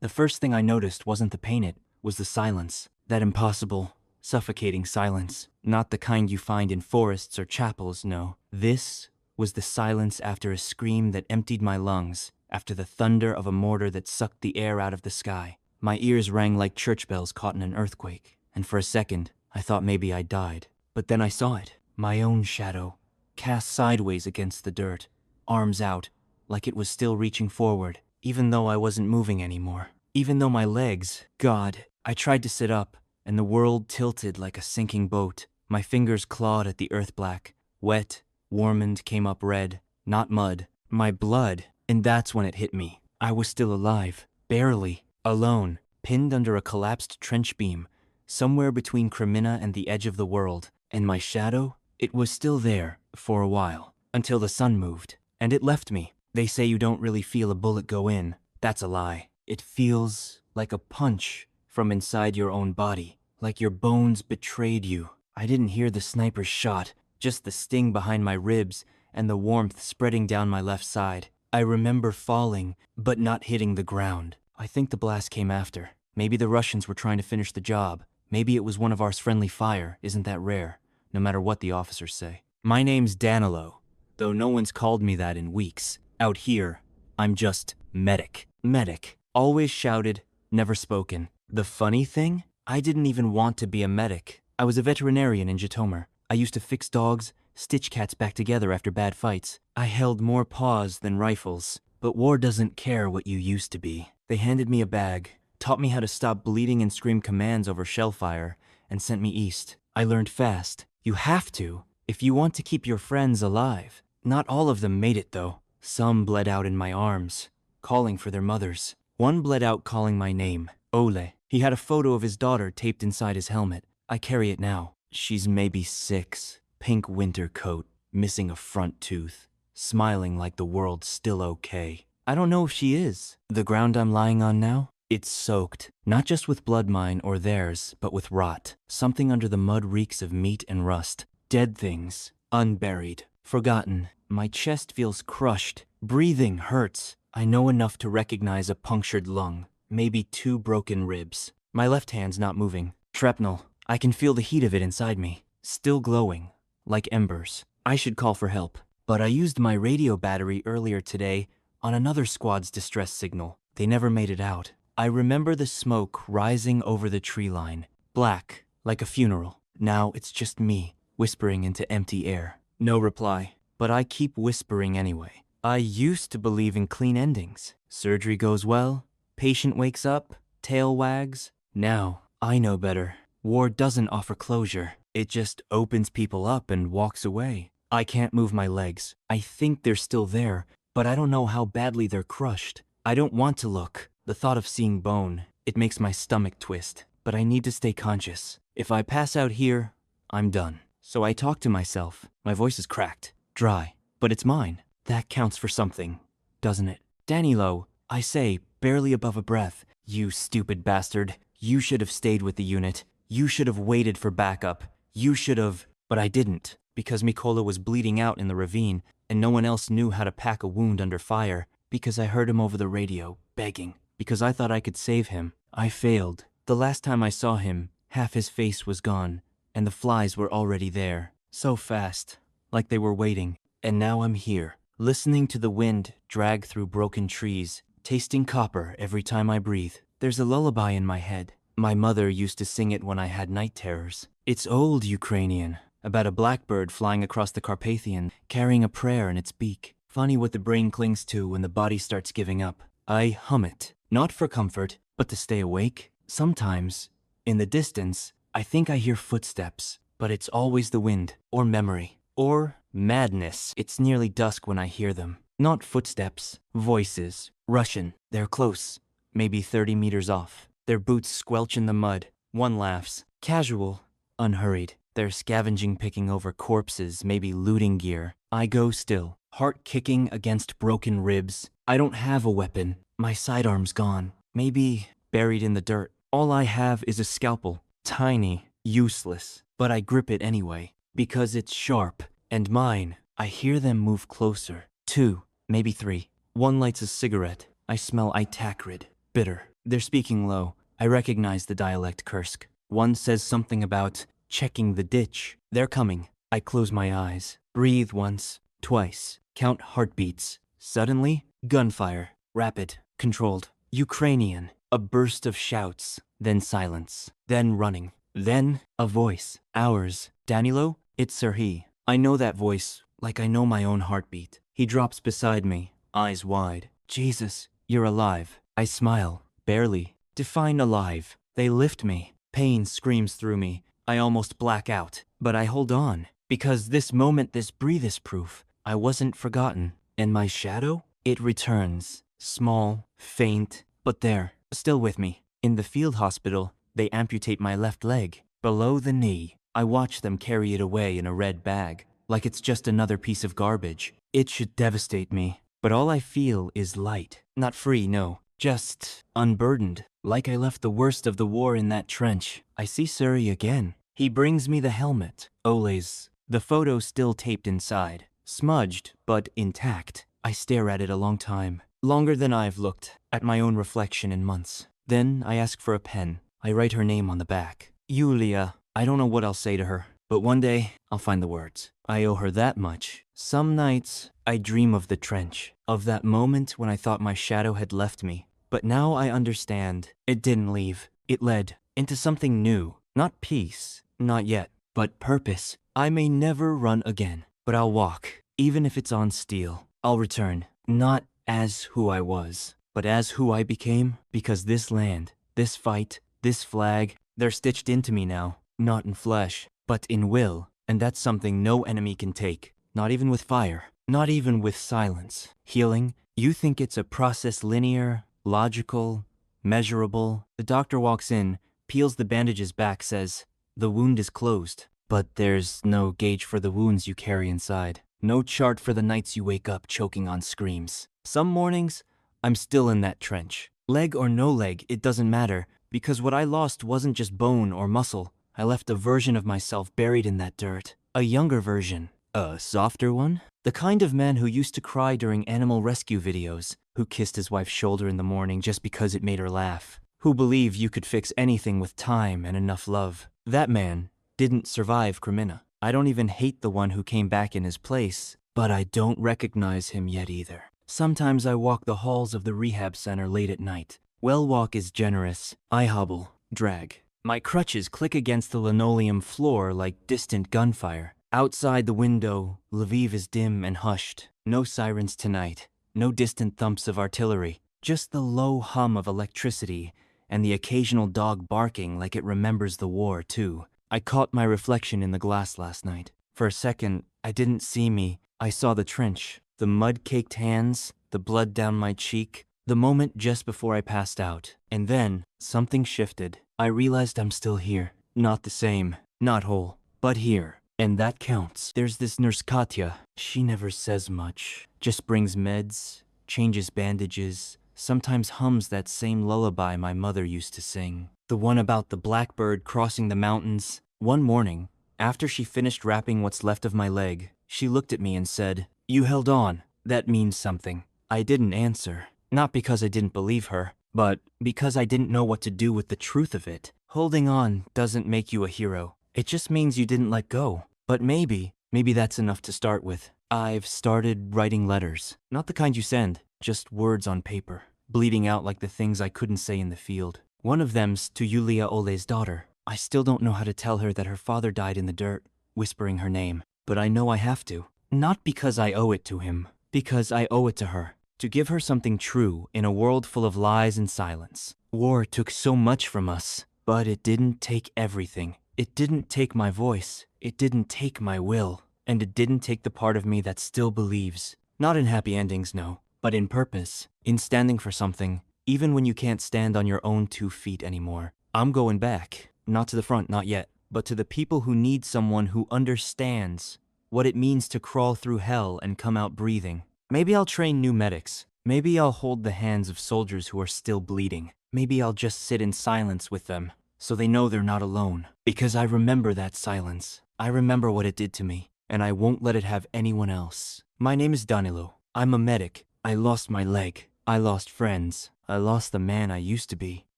The first thing I noticed wasn't the pain, it was the silence. That impossible, suffocating silence. Not the kind you find in forests or chapels, no. This was the silence after a scream that emptied my lungs, after the thunder of a mortar that sucked the air out of the sky. My ears rang like church bells caught in an earthquake, and for a second, I thought maybe I died. But then I saw it, my own shadow, cast sideways against the dirt, arms out, like it was still reaching forward, even though I wasn't moving anymore. Even though my legs, God, I tried to sit up, and the world tilted like a sinking boat. My fingers clawed at the earth black, wet, warmened, came up red, not mud, my blood. And that's when it hit me. I was still alive, barely, alone, pinned under a collapsed trench beam, somewhere between Cremina and the edge of the world. And my shadow? It was still there, for a while, until the sun moved, and it left me. They say you don't really feel a bullet go in. That's a lie. It feels like a punch from inside your own body, like your bones betrayed you. I didn't hear the sniper's shot, just the sting behind my ribs and the warmth spreading down my left side. I remember falling, but not hitting the ground. I think the blast came after. Maybe the Russians were trying to finish the job. Maybe it was one of our friendly fire. Isn't that rare? No matter what the officers say. My name's Danilo, though no one's called me that in weeks. Out here, I'm just medic. Medic. Always shouted, never spoken. The funny thing? I didn't even want to be a medic. I was a veterinarian in Zhytomyr. I used to fix dogs, stitch cats back together after bad fights. I held more paws than rifles. But war doesn't care what you used to be. They handed me a bag, taught me how to stop bleeding and scream commands over shell fire, and sent me east. I learned fast. You have to, if you want to keep your friends alive. Not all of them made it, though. Some bled out in my arms, calling for their mothers. One bled out calling my name, Ole. He had a photo of his daughter taped inside his helmet. I carry it now. She's maybe 6, pink winter coat, missing a front tooth, smiling like the world's still okay. I don't know if she is. The ground I'm lying on now? It's soaked, not just with blood mine or theirs, but with rot. Something under the mud reeks of meat and rust. Dead things, unburied, forgotten. My chest feels crushed. Breathing hurts. I know enough to recognize a punctured lung, maybe 2 broken ribs. My left hand's not moving. Shrapnel. I can feel the heat of it inside me, still glowing, like embers. I should call for help, but I used my radio battery earlier today on another squad's distress signal. They never made it out. I remember the smoke rising over the tree line, black, like a funeral. Now it's just me, whispering into empty air. No reply, but I keep whispering anyway. I used to believe in clean endings. Surgery goes well, patient wakes up, tail wags. Now, I know better. War doesn't offer closure. It just opens people up and walks away. I can't move my legs. I think they're still there, but I don't know how badly they're crushed. I don't want to look. The thought of seeing bone, it makes my stomach twist. But I need to stay conscious. If I pass out here, I'm done. So I talk to myself. My voice is cracked, dry, but it's mine. That counts for something, doesn't it? Danilo, I say, barely above a breath. You stupid bastard. You should have stayed with the unit. You should have waited for backup. You should have... But I didn't, because Mikola was bleeding out in the ravine, and no one else knew how to pack a wound under fire, because I heard him over the radio, begging, because I thought I could save him. I failed. The last time I saw him, half his face was gone, and the flies were already there. So fast, like they were waiting. And now I'm here, listening to the wind drag through broken trees, tasting copper every time I breathe. There's a lullaby in my head. My mother used to sing it when I had night terrors. It's old Ukrainian, about a blackbird flying across the Carpathian, carrying a prayer in its beak. Funny what the brain clings to when the body starts giving up. I hum it, not for comfort, but to stay awake. Sometimes, in the distance, I think I hear footsteps, but it's always the wind, or memory, or madness. It's nearly dusk when I hear them. Not footsteps, voices, Russian. They're close, maybe 30 meters off. Their boots squelch in the mud. One laughs. Casual, unhurried. They're scavenging, picking over corpses, maybe looting gear. I go still, heart kicking against broken ribs. I don't have a weapon. My sidearm's gone. Maybe buried in the dirt. All I have is a scalpel. Tiny, useless. But I grip it anyway, because it's sharp. And mine. I hear them move closer. 2, maybe 3. One lights a cigarette. I smell itacrid. Bitter. They're speaking low. I recognize the dialect Kursk. One says something about checking the ditch. They're coming. I close my eyes. Breathe once, twice. Count heartbeats. Suddenly, gunfire. Rapid, controlled. Ukrainian. A burst of shouts. Then silence. Then running. Then a voice. Ours. Danilo? It's Serhiy. I know that voice, like I know my own heartbeat. He drops beside me, eyes wide. Jesus, you're alive. I smile. Barely. Define alive. They lift me. Pain screams through me. I almost black out. But I hold on. Because this moment, this breathe is proof. I wasn't forgotten. And my shadow? It returns. Small, faint, but there. Still with me. In the field hospital, they amputate my left leg. Below the knee. I watch them carry it away in a red bag. Like it's just another piece of garbage. It should devastate me. But all I feel is light. Not free, no. Just unburdened. Like I left the worst of the war in that trench. I see Suri again. He brings me the helmet. Ole's. The photo still taped inside. Smudged, but intact. I stare at it a long time. Longer than I've looked at my own reflection in months. Then I ask for a pen. I write her name on the back. Yulia. I don't know what I'll say to her. But one day, I'll find the words. I owe her that much. Some nights, I dream of the trench. Of that moment when I thought my shadow had left me. But now I understand. It didn't leave. It led into something new. Not peace. Not yet. But purpose. I may never run again. But I'll walk. Even if it's on steel. I'll return. Not as who I was. But as who I became. Because this land, this fight, this flag, they're stitched into me now. Not in flesh, but in will. And that's something no enemy can take. Not even with fire. Not even with silence. Healing? You think it's a process linear, logical, measurable? The doctor walks in, peels the bandages back, says, the wound is closed. But there's no gauge for the wounds you carry inside. No chart for the nights you wake up choking on screams. Some mornings, I'm still in that trench. Leg or no leg, it doesn't matter. Because what I lost wasn't just bone or muscle. I left a version of myself buried in that dirt. A younger version. A softer one? The kind of man who used to cry during animal rescue videos. Who kissed his wife's shoulder in the morning just because it made her laugh. Who believed you could fix anything with time and enough love. That man didn't survive Crimina. I don't even hate the one who came back in his place. But I don't recognize him yet either. Sometimes I walk the halls of the rehab center late at night. Well, walk is generous. I hobble. Drag. My crutches click against the linoleum floor like distant gunfire. Outside the window, Lviv is dim and hushed. No sirens tonight. No distant thumps of artillery. Just the low hum of electricity and the occasional dog barking like it remembers the war, too. I caught my reflection in the glass last night. For a second, I didn't see me. I saw the trench. The mud-caked hands, the blood down my cheek. The moment just before I passed out. And then, something shifted. I realized I'm still here. Not the same. Not whole. But here. And that counts. There's this nurse Katya. She never says much. Just brings meds, changes bandages, sometimes hums that same lullaby my mother used to sing. The one about the blackbird crossing the mountains. One morning, after she finished wrapping what's left of my leg, she looked at me and said, "You held on. That means something." I didn't answer. Not because I didn't believe her, but because I didn't know what to do with the truth of it. Holding on doesn't make you a hero. It just means you didn't let go. But maybe that's enough to start with. I've started writing letters. Not the kind you send, just words on paper, bleeding out like the things I couldn't say in the field. One of them's to Yulia Ole's daughter. I still don't know how to tell her that her father died in the dirt, whispering her name. But I know I have to. Not because I owe it to him, because I owe it to her. To give her something true in a world full of lies and silence. War took so much from us, but it didn't take everything. It didn't take my voice. It didn't take my will. And it didn't take the part of me that still believes. Not in happy endings, no, but in purpose. In standing for something, even when you can't stand on your own 2 feet anymore. I'm going back. Not to the front, not yet. But to the people who need someone who understands what it means to crawl through hell and come out breathing. Maybe I'll train new medics. Maybe I'll hold the hands of soldiers who are still bleeding. Maybe I'll just sit in silence with them, so they know they're not alone. Because I remember that silence. I remember what it did to me, and I won't let it have anyone else. My name is Danilo. I'm a medic. I lost my leg. I lost friends. I lost the man I used to be.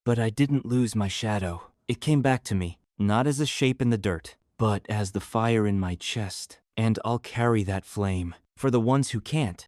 But I didn't lose my shadow. It came back to me, not as a shape in the dirt, but as the fire in my chest. And I'll carry that flame for the ones who can't,